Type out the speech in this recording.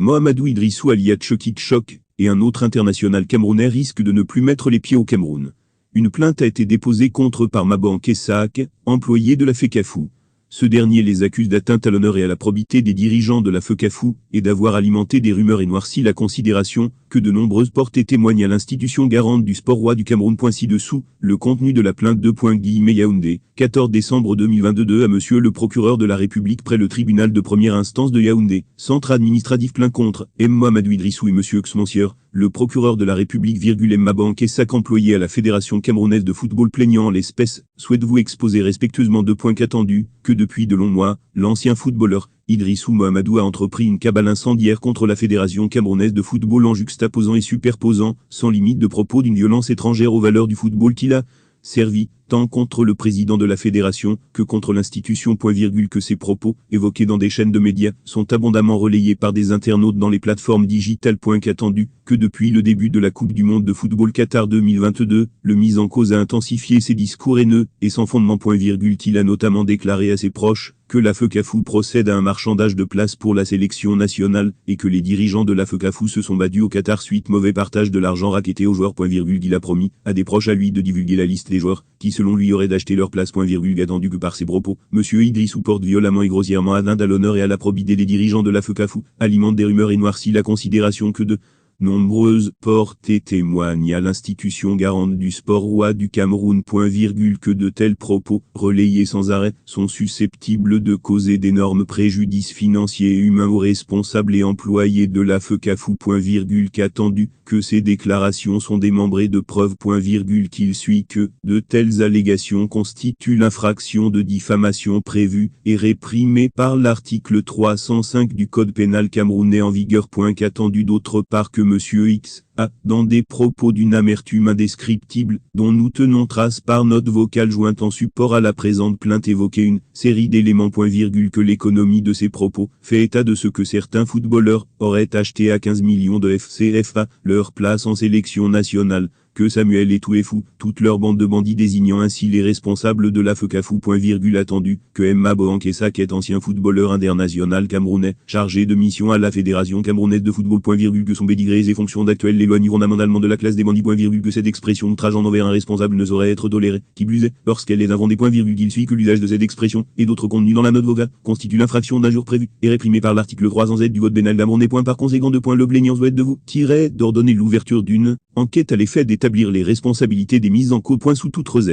Mohamedou Idrissou alias Chucky Chok et un autre international camerounais risquent de ne plus mettre les pieds au Cameroun. Une plainte a été déposée contre par Mabanké Saak, employé de la FECAFOOT. Ce dernier les accuse d'atteinte à l'honneur et à la probité des dirigeants de la FECAFOOT et d'avoir alimenté des rumeurs et noirci la considération que de nombreuses portées témoignent à l'institution garante du sport roi du Cameroun. Ci-dessous, le contenu de la plainte Yaoundé, 14 décembre 2022 à Monsieur le procureur de la République près le tribunal de première instance de Yaoundé, centre administratif plein contre M. Mohamedou Idrissou et Monsieur Monsieur, le procureur de la République M. Mabanké Saak employé à la Fédération camerounaise de football plaignant en l'espèce, souhaite-vous exposer respectueusement qu'attendu, que depuis de longs mois, l'ancien footballeur, Idrissou Mohamedou a entrepris une cabale incendiaire contre la Fédération camerounaise de football en juxtaposant et superposant, sans limite de propos d'une violence étrangère aux valeurs du football qu'il a servi, tant contre le président de la fédération, que contre l'institution. Que ces propos, évoqués dans des chaînes de médias, sont abondamment relayés par des internautes dans les plateformes digitales. Qu'attendu, que depuis le début de la Coupe du Monde de football Qatar 2022, le mis en cause a intensifié ses discours haineux et sans fondement. Il a notamment déclaré à ses proches que la FECAFOOT procède à un marchandage de places pour la sélection nationale et que les dirigeants de la FECAFOOT se sont battus au Qatar suite mauvais partage de l'argent racketté aux joueurs. Il a promis à des proches à lui de divulguer la liste des joueurs qui selon lui auraient d'acheter leur place. Attendu que par ses propos, Monsieur Idrissou porte violemment et grossièrement atteinte à l'honneur et à la probité des dirigeants de la FECAFOOT, alimente des rumeurs et noircit la considération que de nombreuses portées témoignent à l'institution garante du sport roi du Cameroun. Que de tels propos, relayés sans arrêt, sont susceptibles de causer d'énormes préjudices financiers et humains aux responsables et employés de la FECAFOOT. Qu'attendu, que ces déclarations sont démembrées de preuves. Qu'il suit que de telles allégations constituent l'infraction de diffamation prévue et réprimée par l'article 305 du Code pénal camerounais en vigueur. Qu'attendu d'autre part que Monsieur X a, dans des propos d'une amertume indescriptible, dont nous tenons trace par note vocale jointe en support à la présente plainte, évoqué une série d'éléments. Que l'économie de ces propos fait état de ce que certains footballeurs auraient acheté à 15 millions de FCFA leur place en sélection nationale, que Samuel Eto'o, toute leur bande de bandits désignant ainsi les responsables de la FECAFOOT. Attendu, que M. Mabanké Saak est ancien footballeur international camerounais, chargé de mission à la Fédération camerounaise de football. Que son pédigré et ses fonctions d'actuel l'éloignent fondamentalement de la classe des bandits. Que cette expression outrageante envers un responsable ne saurait être tolérée, qui plus est, lorsqu'elle est inventée. Il suit que l'usage de cette expression et d'autres contenus dans la note vocale constitue l'infraction d'injure prévue et réprimée par l'article 300Z du Code pénal camerounais. Par conséquent, le plaignant souhaite de vous d'ordonner l'ouverture d'une enquête à l'effet d'établir les responsabilités des mises en cause. Sous toute réserve.